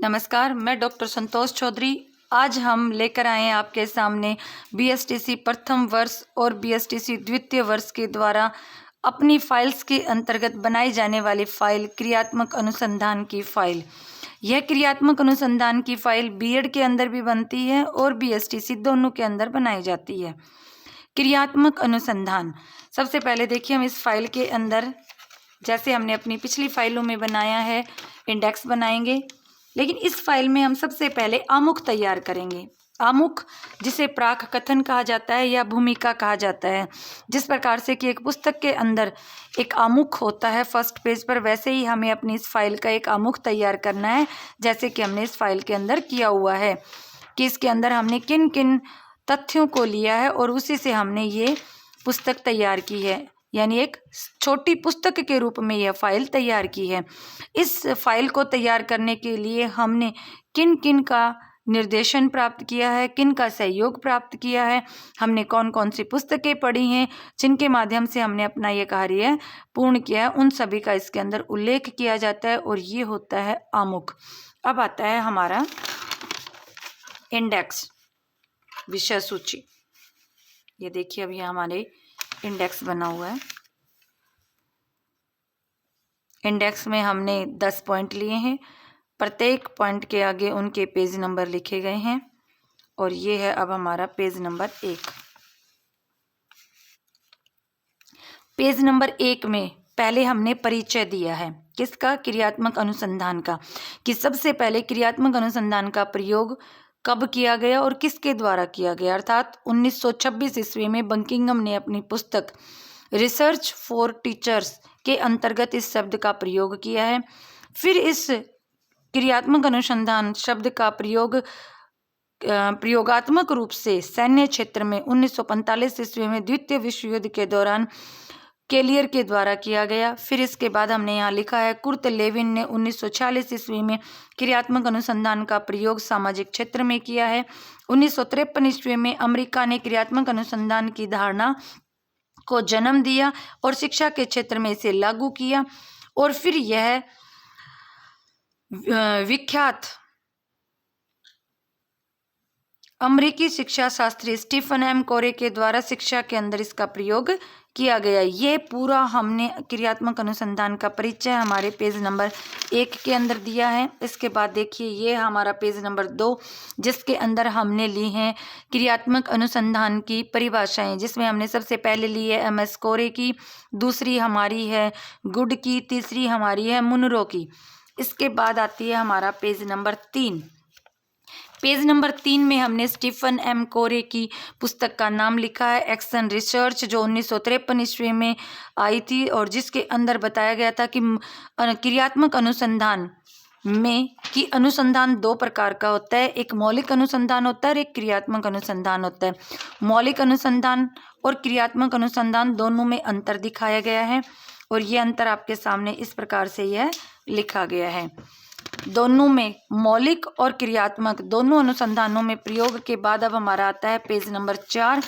नमस्कार, मैं डॉक्टर संतोष चौधरी। आज हम लेकर आए हैं आपके सामने बीएसटीसी प्रथम वर्ष और बीएसटीसी द्वितीय वर्ष के द्वारा अपनी फाइल्स के अंतर्गत बनाई जाने वाली फाइल क्रियात्मक अनुसंधान की फाइल। यह क्रियात्मक अनुसंधान की फाइल बीएड के अंदर भी बनती है और बीएसटीसी दोनों के अंदर बनाई जाती है। क्रियात्मक अनुसंधान, सबसे पहले देखिए हम इस फाइल के अंदर जैसे हमने अपनी पिछली फाइलों में बनाया है इंडेक्स बनाएंगे, लेकिन इस फाइल में हम सबसे पहले आमुख तैयार करेंगे। आमुख जिसे प्राक कथन कहा जाता है या भूमिका कहा जाता है। जिस प्रकार से कि एक पुस्तक के अंदर एक आमुख होता है फर्स्ट पेज पर, वैसे ही हमें अपनी इस फाइल का एक आमुख तैयार करना है, जैसे कि हमने इस फाइल के अंदर किया हुआ है कि इसके अंदर हमने किन किन तथ्यों को लिया है और उसी से हमने ये पुस्तक तैयार की है, यानी एक छोटी पुस्तक के रूप में यह फाइल तैयार की है। इस फाइल को तैयार करने के लिए हमने किन किन का निर्देशन प्राप्त किया है, किन का सहयोग प्राप्त किया है, हमने कौन कौन सी पुस्तकें पढ़ी हैं जिनके माध्यम से हमने अपना ये कार्य पूर्ण किया है, उन सभी का इसके अंदर उल्लेख किया जाता है और ये होता है आमुख। अब आता है हमारा इंडेक्स, विषय सूची। ये देखिए अभी हमारे इंडेक्स बना हुआ है। इंडेक्स में हमने 10 पॉइंट लिए हैं, प्रत्येक पॉइंट के आगे उनके पेज नंबर लिखे गए हैं और ये है अब हमारा पेज नंबर 1। पेज नंबर 1 में पहले हमने परिचय दिया है किसका, क्रियात्मक अनुसंधान का, कि सबसे पहले क्रियात्मक अनुसंधान का प्रयोग कब किया गया और किसके द्वारा किया गया, अर्थात 1926 ईस्वी में बंकिंघम ने अपनी पुस्तक रिसर्च फॉर टीचर्स के अंतर्गत इस शब्द का प्रयोग किया है। फिर इस क्रियात्मक अनुसंधान शब्द का प्रयोग प्रयोगात्मक रूप से सैन्य क्षेत्र में 1945 ईस्वी में द्वितीय विश्व युद्ध के दौरान केलियर के द्वारा किया गया। फिर इसके बाद हमने यहाँ लिखा है कुर्ट लेविन ने 1946 ईस्वी में क्रियात्मक अनुसंधान का प्रयोग सामाजिक क्षेत्र में किया है। 1953 ईस्वी में अमेरिका ने क्रियात्मक अनुसंधान की धारणा को जन्म दिया और शिक्षा के क्षेत्र में इसे लागू किया। और फिर यह विख्यात अमेरिकी शिक्षा शास्त्री स्टीफन एम कोरे के द्वारा शिक्षा के अंदर इसका प्रयोग किया गया। ये पूरा हमने क्रियात्मक अनुसंधान का परिचय हमारे पेज नंबर 1 के अंदर दिया है। इसके बाद देखिए ये हमारा पेज नंबर 2, जिसके अंदर हमने ली हैं क्रियात्मक अनुसंधान की परिभाषाएं, जिसमें हमने सबसे पहले ली है एम.एस. कोरे की, दूसरी हमारी है गुड की, तीसरी हमारी है मुनरो की। इसके बाद आती है हमारा पेज नंबर 3। पेज नंबर 3 में हमने स्टीफन एम कोरे की पुस्तक का नाम लिखा है एक्शन रिसर्च, जो 1953 ईस्वी में आई थी और जिसके अंदर बताया गया था कि क्रियात्मक अनुसंधान में कि अनुसंधान 2 प्रकार का होता है, एक मौलिक अनुसंधान होता है और एक क्रियात्मक अनुसंधान होता है। मौलिक अनुसंधान और क्रियात्मक अनुसंधान दोनों में अंतर दिखाया गया है और ये अंतर आपके सामने इस प्रकार से यह लिखा गया है। दोनों में मौलिक और क्रियात्मक दोनों अनुसंधानों में प्रयोग के बाद अब हमारा आता है पेज नंबर 4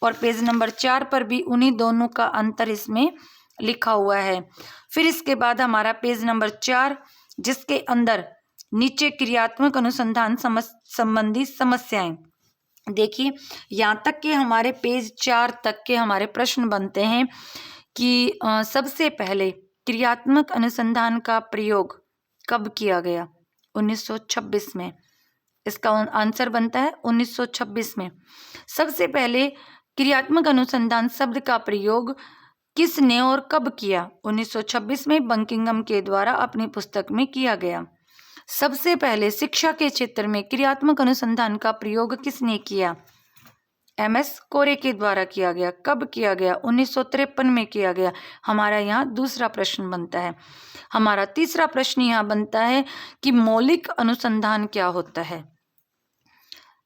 और पेज नंबर 4 पर भी उन्हीं दोनों का अंतर इसमें लिखा हुआ है। फिर इसके बाद हमारा पेज नंबर 4, जिसके अंदर नीचे क्रियात्मक अनुसंधान संबंधी समस्याएं, देखिए यहाँ तक के हमारे पेज 4 तक के हमारे प्रश्न बनते हैं कि सबसे पहले क्रियात्मक अनुसंधान का प्रयोग कब किया गया, 1926 में। इसका आंसर बनता है 1926 में। सबसे पहले क्रियात्मक अनुसंधान शब्द का प्रयोग किसने और कब किया, 1926 में बंकिंघम के द्वारा अपनी पुस्तक में किया गया। सबसे पहले शिक्षा के क्षेत्र में क्रियात्मक अनुसंधान का प्रयोग किसने किया, एम.एस. कोरे के द्वारा किया गया। कब किया गया, 1953 में किया गया। हमारा यहाँ दूसरा प्रश्न बनता है। हमारा तीसरा प्रश्न यहाँ बनता है कि मौलिक अनुसंधान क्या होता है।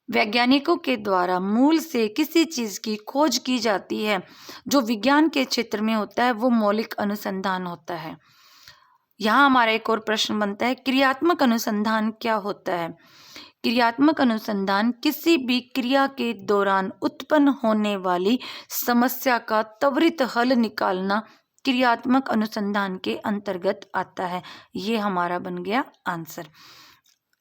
वैज्ञानिकों के द्वारा मूल से किसी चीज की खोज की जाती है जो विज्ञान के क्षेत्र में होता है, वो मौलिक अनुसंधान होता है। यहाँ हमारा एक और प्रश्न बनता है क्रियात्मक अनुसंधान क्या होता है। क्रियात्मक अनुसंधान किसी भी क्रिया के दौरान उत्पन्न होने वाली समस्या का त्वरित हल निकालना क्रियात्मक अनुसंधान के अंतर्गत आता है। ये हमारा बन गया आंसर।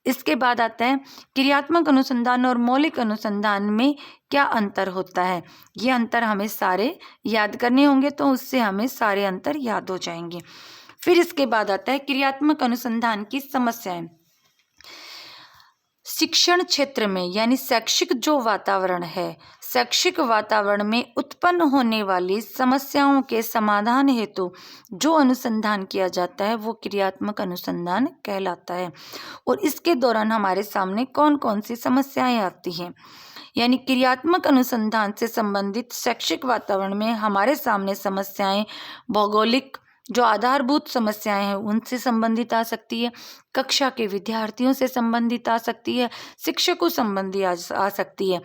इसके बाद आता है क्रियात्मक अनुसंधान और मौलिक अनुसंधान में क्या अंतर होता है। ये अंतर हमें सारे याद करने होंगे, तो उससे हमें सारे अंतर याद हो जाएंगे। फिर इसके बाद आता है क्रियात्मक अनुसंधान की समस्याएं। शिक्षण क्षेत्र में यानी शैक्षिक जो वातावरण है, शैक्षिक वातावरण में उत्पन्न होने वाली समस्याओं के समाधान हेतु जो अनुसंधान किया जाता है वो क्रियात्मक अनुसंधान कहलाता है। और इसके दौरान हमारे सामने कौन कौन सी समस्याएं आती हैं, यानी क्रियात्मक अनुसंधान से संबंधित शैक्षिक वातावरण में हमारे सामने समस्याएं भौगोलिक जो आधारभूत समस्याएं हैं उनसे संबंधित आ सकती है, कक्षा के विद्यार्थियों से संबंधित आ सकती है, शिक्षकों संबंधी आ सकती है।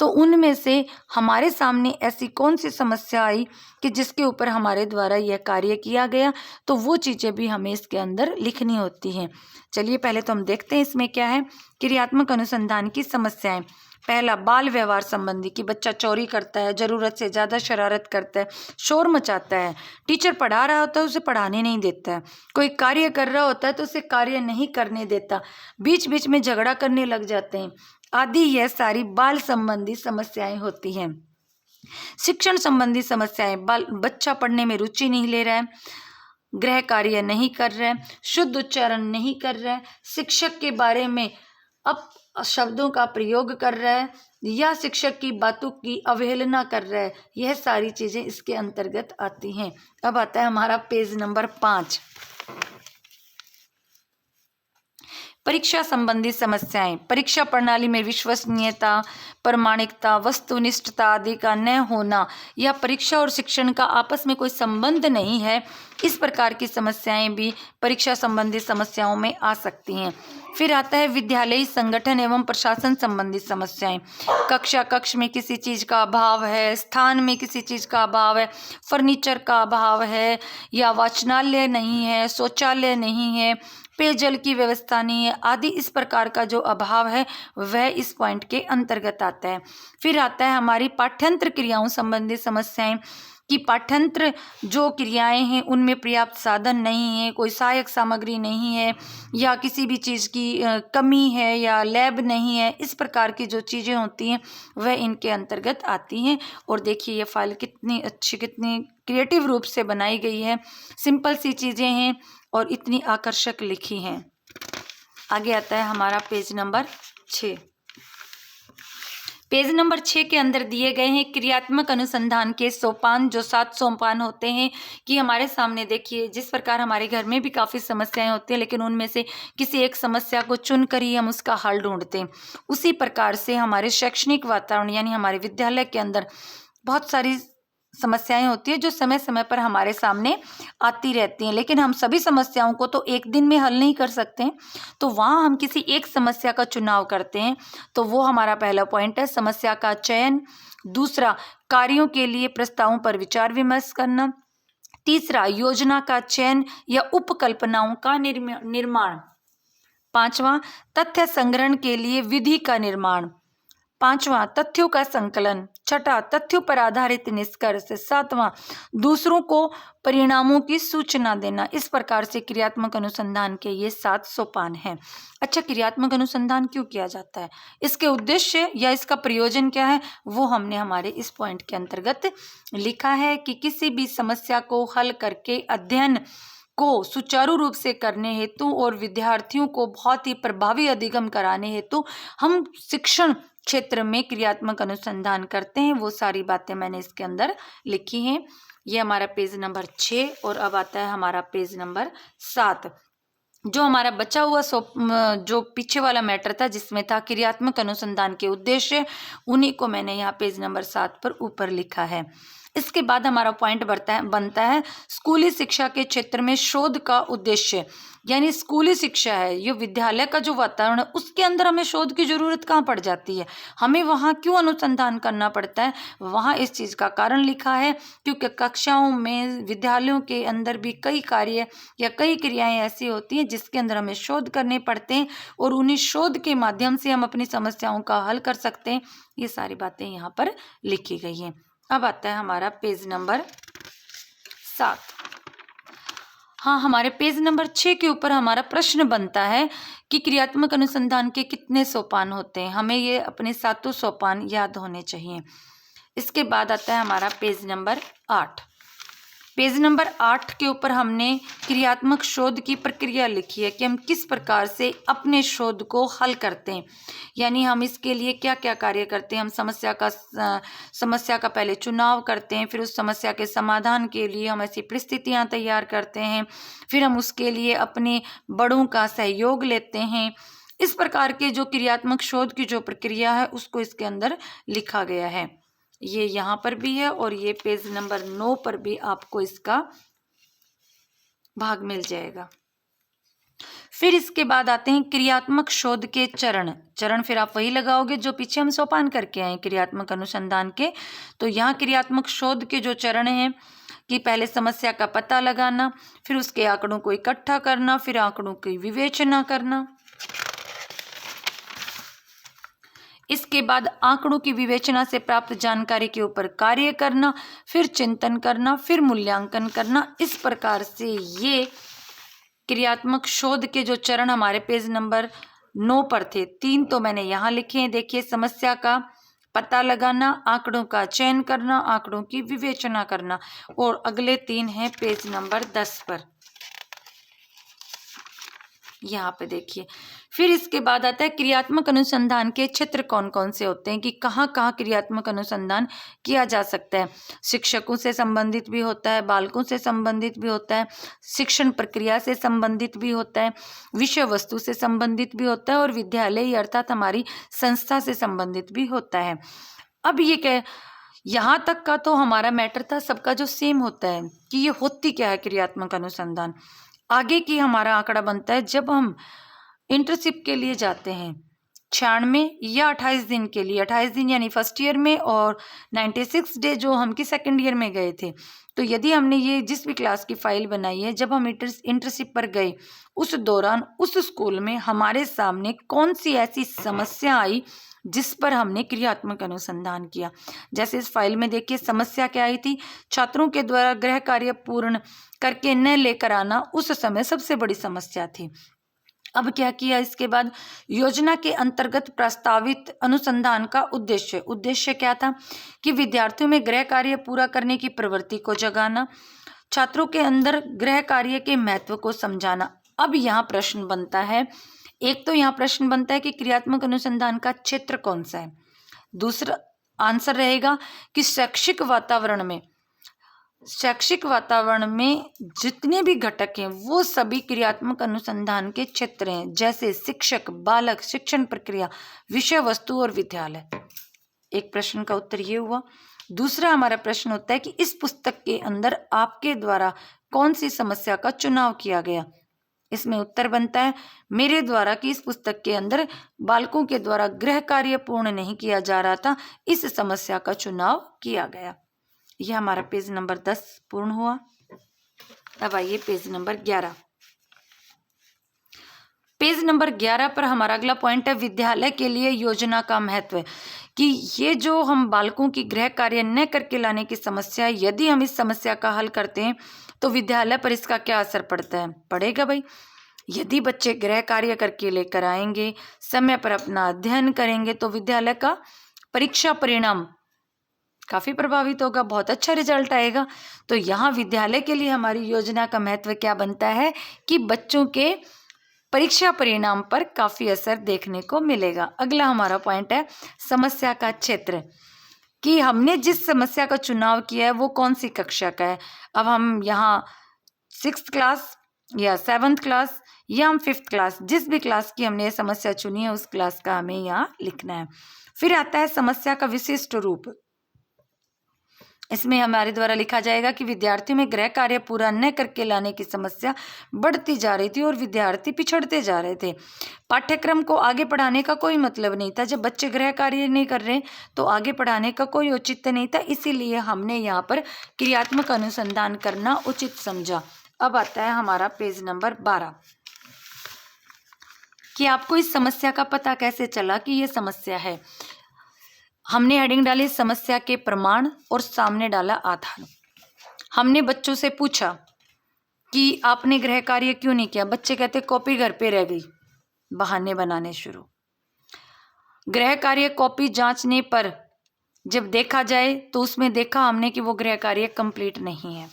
तो उनमें से हमारे सामने ऐसी कौन सी समस्या आई कि जिसके ऊपर हमारे द्वारा यह कार्य किया गया, तो वो चीज़ें भी हमें इसके अंदर लिखनी होती हैं। चलिए पहले तो हम देखते हैं इसमें क्या है क्रियात्मक अनुसंधान की समस्याएं। पहला, बाल व्यवहार संबंधी कि बच्चा चोरी करता है, ज़रूरत से ज़्यादा शरारत करता है, शोर मचाता है, टीचर पढ़ा रहा होता है उसे पढ़ाने नहीं देता है, कोई कार्य कर रहा होता है तो उसे कार्य नहीं करने देता, बीच बीच में झगड़ा करने लग जाते हैं आदि। यह सारी बाल संबंधी समस्याएं होती हैं। शिक्षण संबंधी समस्याएं, बच्चा पढ़ने में रुचि नहीं ले रहा है, गृह कार्य नहीं कर रहा है, शुद्ध उच्चारण नहीं कर रहा है, शिक्षक के बारे में अब शब्दों का प्रयोग कर रहा है या शिक्षक की बातों की अवहेलना कर रहा है। यह सारी चीजें इसके अंतर्गत आती हैं। अब आता है हमारा पेज नंबर 5, परीक्षा संबंधी समस्याएं। परीक्षा प्रणाली में विश्वसनीयता, प्रामाणिकता, वस्तुनिष्ठता आदि का न होना या परीक्षा और शिक्षण का आपस में कोई संबंध नहीं है, इस प्रकार की समस्याएं भी परीक्षा संबंधी समस्याओं में आ सकती हैं। फिर आता है विद्यालयी संगठन एवं प्रशासन संबंधी समस्याएं। कक्ष में किसी चीज़ का अभाव है, स्थान में किसी चीज़ का अभाव है, फर्नीचर का अभाव है या वाचनालय नहीं है, शौचालय नहीं है, पेयजल की व्यवस्था नहीं है आदि, इस प्रकार का जो अभाव है वह इस पॉइंट के अंतर्गत आता है। फिर आता है हमारी पाठ्यंत्र क्रियाओं संबंधी समस्याएं कि पाठ्यंत्र जो क्रियाएं हैं उनमें पर्याप्त साधन नहीं है, कोई सहायक सामग्री नहीं है या किसी भी चीज़ की कमी है या लैब नहीं है, इस प्रकार की जो चीज़ें होती हैं वह इनके अंतर्गत आती हैं। और देखिए ये फाइल कितनी अच्छी, कितनी क्रिएटिव रूप से बनाई गई है, सिंपल सी चीज़ें हैं और इतनी आकर्षक लिखी हैं। आगे आता है हमारा पेज नंबर 6। पेज नंबर 6 के अंदर दिए गए हैं क्रियात्मक अनुसंधान के सोपान, जो 7 सोपान होते हैं कि हमारे सामने देखिए जिस प्रकार हमारे घर में भी काफ़ी समस्याएं होती हैं लेकिन उनमें से किसी एक समस्या को चुनकर ही हम उसका हल ढूंढते हैं, उसी प्रकार से हमारे शैक्षणिक वातावरण यानी हमारे विद्यालय के अंदर बहुत सारी समस्याएं होती है जो समय समय पर हमारे सामने आती रहती हैं, लेकिन हम सभी समस्याओं को तो एक दिन में हल नहीं कर सकते हैं, तो वहाँ हम किसी एक समस्या का चुनाव करते हैं। तो वो हमारा पहला पॉइंट है, समस्या का चयन। दूसरा, कार्यों के लिए प्रस्तावों पर विचार विमर्श करना। तीसरा, योजना का चयन या उपकल्पनाओं का निर्माण। पांचवा, तथ्य संग्रहण के लिए विधि का निर्माण। पांचवा, तथ्यों का संकलन। छठा, तथ्यों पर आधारित निष्कर्ष। सातवां, दूसरों को परिणामों की सूचना देना। इस प्रकार से क्रियात्मक अनुसंधान के ये 7 सोपान हैं। अच्छा, क्रियात्मक अनुसंधान क्यों किया जाता है, इसके उद्देश्य या इसका प्रयोजन क्या है, वो हमने हमारे इस पॉइंट के अंतर्गत लिखा है कि किसी भी समस्या को हल करके अध्ययन को सुचारू रूप से करने हेतु और विद्यार्थियों को बहुत ही प्रभावी अधिगम कराने हेतु हम शिक्षण क्षेत्र में क्रियात्मक अनुसंधान करते हैं। वो सारी बातें मैंने इसके अंदर लिखी हैं। ये हमारा पेज नंबर 6 और अब आता है हमारा पेज नंबर 7। जो हमारा बचा हुआ जो पीछे वाला मैटर था जिसमें था क्रियात्मक अनुसंधान के उद्देश्य, उन्हीं को मैंने यहाँ पेज नंबर 7 पर ऊपर लिखा है। इसके बाद हमारा पॉइंट बनता है स्कूली शिक्षा के क्षेत्र में शोध का उद्देश्य। यानी स्कूली शिक्षा है, ये विद्यालय का जो वातावरण है उसके अंदर हमें शोध की जरूरत कहाँ पड़ जाती है, हमें वहाँ क्यों अनुसंधान करना पड़ता है, वहाँ इस चीज़ का कारण लिखा है क्योंकि कक्षाओं में विद्यालयों के अंदर भी कई कार्य या कई क्रियाएं ऐसी होती हैं जिसके अंदर हमें शोध करने पड़ते हैं और उन्हीं शोध के माध्यम से हम अपनी समस्याओं का हल कर सकते हैं। ये सारी बातें यहाँ पर लिखी गई हैं। अब आता है हमारा पेज नंबर 7। हाँ, हमारे पेज नंबर 6 के ऊपर हमारा प्रश्न बनता है कि क्रियात्मक अनुसंधान के कितने सोपान होते हैं। हमें ये अपने 7 सोपान याद होने चाहिए। इसके बाद आता है हमारा पेज नंबर 8। पेज नंबर 8 के ऊपर हमने क्रियात्मक शोध की प्रक्रिया लिखी है कि हम किस प्रकार से अपने शोध को हल करते हैं, यानी हम इसके लिए क्या क्या कार्य करते हैं। हम समस्या का पहले चुनाव करते हैं, फिर उस समस्या के समाधान के लिए हम ऐसी परिस्थितियां तैयार करते हैं, फिर हम उसके लिए अपने बड़ों का सहयोग लेते हैं। इस प्रकार के जो क्रियात्मक शोध की जो प्रक्रिया है उसको इसके अंदर लिखा गया है। ये यहाँ पर भी है और ये पेज नंबर 9 पर भी आपको इसका भाग मिल जाएगा। फिर इसके बाद आते हैं क्रियात्मक शोध के चरण फिर आप वही लगाओगे जो पीछे हम सोपान करके आए क्रियात्मक अनुसंधान के। तो यहाँ क्रियात्मक शोध के जो चरण हैं कि पहले समस्या का पता लगाना, फिर उसके आंकड़ों को इकट्ठा करना, फिर आंकड़ों की विवेचना करना, इसके बाद आंकड़ों की विवेचना से प्राप्त जानकारी के ऊपर कार्य करना, फिर चिंतन करना, फिर मूल्यांकन करना। इस प्रकार से ये क्रियात्मक शोध के जो चरण हमारे पेज नंबर 9 पर थे, 3 तो मैंने यहाँ लिखे हैं। देखिए, समस्या का पता लगाना, आंकड़ों का चयन करना, आंकड़ों की विवेचना करना, और अगले 3 हैं पेज नंबर 10 पर। यहाँ पे देखिए, फिर इसके बाद आता है क्रियात्मक अनुसंधान के क्षेत्र कौन कौन से होते हैं कि कहाँ कहाँ क्रियात्मक अनुसंधान किया जा सकता है। शिक्षकों से संबंधित भी होता है, बालकों से संबंधित भी होता है, शिक्षण प्रक्रिया से संबंधित भी होता है, विषय वस्तु से संबंधित भी होता है, और विद्यालय अर्थात हमारी संस्था से संबंधित भी होता है। अब ये क्या, यहाँ तक का तो हमारा मैटर था, सबका जो सेम होता है कि ये होती क्या है क्रियात्मक अनुसंधान। आगे की हमारा आंकड़ा बनता है जब हम इंटर्नशिप के लिए जाते हैं 96 या 28 दिन के लिए, 28 दिन यानी फर्स्ट ईयर में, और 96 डे जो हम की सेकेंड ईयर में गए थे। तो यदि हमने ये जिस भी क्लास की फाइल बनाई है, जब हम इंटर्नशिप पर गए उस दौरान उस स्कूल में हमारे सामने कौन सी ऐसी समस्या आई जिस पर हमने क्रियात्मक अनुसंधान किया। जैसे इस फाइल में देखिए, समस्या क्या आई थी, छात्रों के द्वारा गृह कार्य पूर्ण करके न लेकर आना उस समय सबसे बड़ी समस्या थी। अब क्या किया इसके बाद, योजना के अंतर्गत प्रस्तावित अनुसंधान का उद्देश्य क्या था कि विद्यार्थियों में गृह कार्य पूरा करने की प्रवृत्ति को जगाना, छात्रों के अंदर गृह कार्य के महत्व को समझाना। अब यहाँ प्रश्न बनता है, एक तो यहाँ प्रश्न बनता है कि क्रियात्मक अनुसंधान का क्षेत्र कौन सा है। दूसरा आंसर रहेगा कि शैक्षिक वातावरण में जितने भी घटक हैं वो सभी क्रियात्मक अनुसंधान के क्षेत्र हैं, जैसे शिक्षक, बालक, शिक्षण प्रक्रिया, विषय वस्तु और विद्यालय। एक प्रश्न का उत्तर ये हुआ। दूसरा हमारा प्रश्न होता है कि इस पुस्तक के अंदर आपके द्वारा कौन सी समस्या का चुनाव किया गया। इसमें उत्तर बनता है मेरे द्वारा कि इस पुस्तक के अंदर बालकों के द्वारा गृह कार्य पूर्ण नहीं किया जा रहा था, इस समस्या का चुनाव किया गया। यह हमारा पेज नंबर 10 पूर्ण हुआ। अब आइए पेज नंबर 11। पेज नंबर 11 पर हमारा अगला पॉइंट है विद्यालय के लिए योजना का महत्व, कि ये जो हम बालकों की गृह कार्य न करके लाने की समस्या है, यदि हम इस समस्या का हल करते हैं तो विद्यालय पर इसका क्या असर पड़ता है। पड़ेगा भाई, यदि बच्चे गृह कार्य करके लेकर आएंगे, समय पर अपना अध्ययन करेंगे, तो विद्यालय का परीक्षा परिणाम काफी प्रभावित होगा, बहुत अच्छा रिजल्ट आएगा। तो यहाँ विद्यालय के लिए हमारी योजना का महत्व क्या बनता है कि बच्चों के परीक्षा परिणाम पर काफी असर देखने को मिलेगा। अगला हमारा पॉइंट है समस्या का क्षेत्र, कि हमने जिस समस्या का चुनाव किया है वो कौन सी कक्षा का है। अब हम यहाँ 6th क्लास या 7th क्लास या हम 5th क्लास, जिस भी क्लास की हमने समस्या चुनी है उस क्लास का हमें यहाँ लिखना है। फिर आता है समस्या का विशिष्ट रूप। इसमें हमारे द्वारा लिखा जाएगा कि विद्यार्थियों में गृह कार्य पूरा न करके लाने की समस्या बढ़ती जा रही थी और विद्यार्थी पिछड़ते जा रहे थे। पाठ्यक्रम को आगे पढ़ाने का कोई मतलब नहीं था, जब बच्चे गृह कार्य नहीं कर रहे तो आगे पढ़ाने का कोई औचित्य नहीं था, इसीलिए हमने यहाँ पर क्रियात्मक अनुसंधान करना उचित समझा। अब आता है हमारा पेज नंबर 12, कि आपको इस समस्या का पता कैसे चला कि ये समस्या है। हमने हेडिंग डाली समस्या के प्रमाण और सामने डाला आधार। हमने बच्चों से पूछा कि आपने गृह कार्य क्यों नहीं किया। बच्चे कहते कॉपी घर पे रह गई, बहाने बनाने शुरू। गृह कार्य कॉपी जांचने पर जब देखा जाए तो उसमें देखा हमने कि वो गृह कार्य कंप्लीट नहीं है।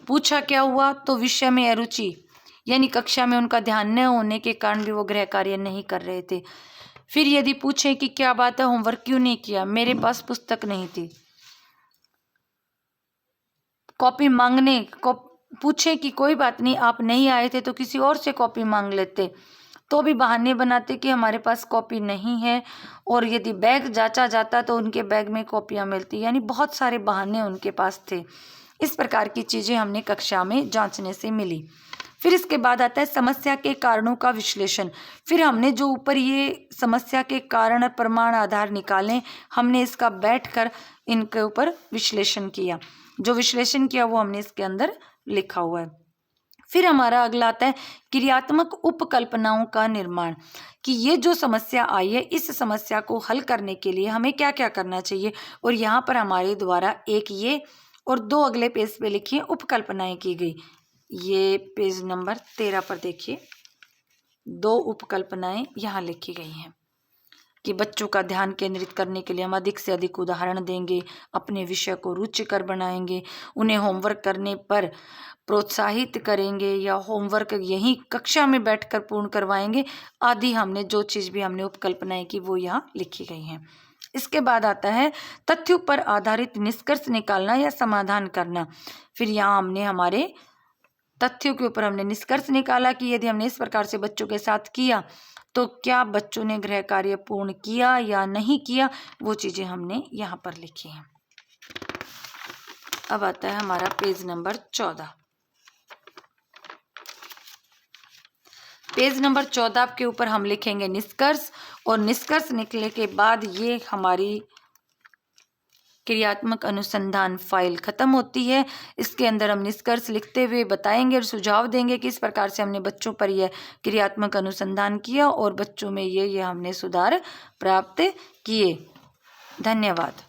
पूछा क्या हुआ, तो विषय में अरुचि, यानी कक्षा में उनका ध्यान न होने के कारण भी वो गृह कार्य नहीं कर रहे थे। फिर यदि पूछे कि क्या बात है, होमवर्क क्यों नहीं किया, मेरे पास पुस्तक नहीं थी। कॉपी मांगने को पूछे कि कोई बात नहीं, आप नहीं आए थे तो किसी और से कॉपी मांग लेते, तो भी बहाने बनाते कि हमारे पास कॉपी नहीं है। और यदि बैग जांचा जाता तो उनके बैग में कॉपियां मिलती, यानी बहुत सारे बहाने उनके पास थे। इस प्रकार की चीजें हमने कक्षा में जांचने से मिली। फिर इसके बाद आता है समस्या के कारणों का विश्लेषण। फिर हमने जो ऊपर ये समस्या के कारण और प्रमाण आधार निकाले, हमने इसका बैठकर इनके ऊपर विश्लेषण किया। जो विश्लेषण किया वो हमने इसके अंदर लिखा हुआ है। फिर हमारा अगला आता है क्रियात्मक उपकल्पनाओं का निर्माण, कि ये जो समस्या आई है इस समस्या को हल करने के लिए हमें क्या क्या करना चाहिए। और यहाँ पर हमारे द्वारा एक ये और दो अगले पेज पे लिखिए उपकल्पनाएं की गई। ये पेज नंबर 13 पर देखिए, दो उपकल्पनाएं यहाँ लिखी गई हैं कि बच्चों का ध्यान केंद्रित करने के लिए हम अधिक से अधिक उदाहरण देंगे, अपने विषय को रुचिकर बनाएंगे, उन्हें होमवर्क करने पर प्रोत्साहित करेंगे या होमवर्क यहीं कक्षा में बैठकर पूर्ण करवाएंगे आदि। हमने जो चीज़ भी हमने उपकल्पनाएं की वो यहाँ लिखी गई हैं। इसके बाद आता है तथ्यों पर आधारित निष्कर्ष निकालना या समाधान करना। फिर यहाँ हमने हमारे तथ्यों के ऊपर हमने निष्कर्ष निकाला कि यदि हमने इस प्रकार से बच्चों के साथ किया तो क्या बच्चों ने गृह कार्य पूर्ण किया या नहीं किया, वो चीजें हमने यहाँ पर लिखी हैं। अब आता है हमारा पेज नंबर 14। पेज नंबर 14 के ऊपर हम लिखेंगे निष्कर्ष, और निष्कर्ष निकले के बाद ये हमारी क्रियात्मक अनुसंधान फाइल खत्म होती है। इसके अंदर हम निष्कर्ष लिखते हुए बताएंगे और सुझाव देंगे कि इस प्रकार से हमने बच्चों पर यह क्रियात्मक अनुसंधान किया और बच्चों में ये हमने सुधार प्राप्त किए। धन्यवाद।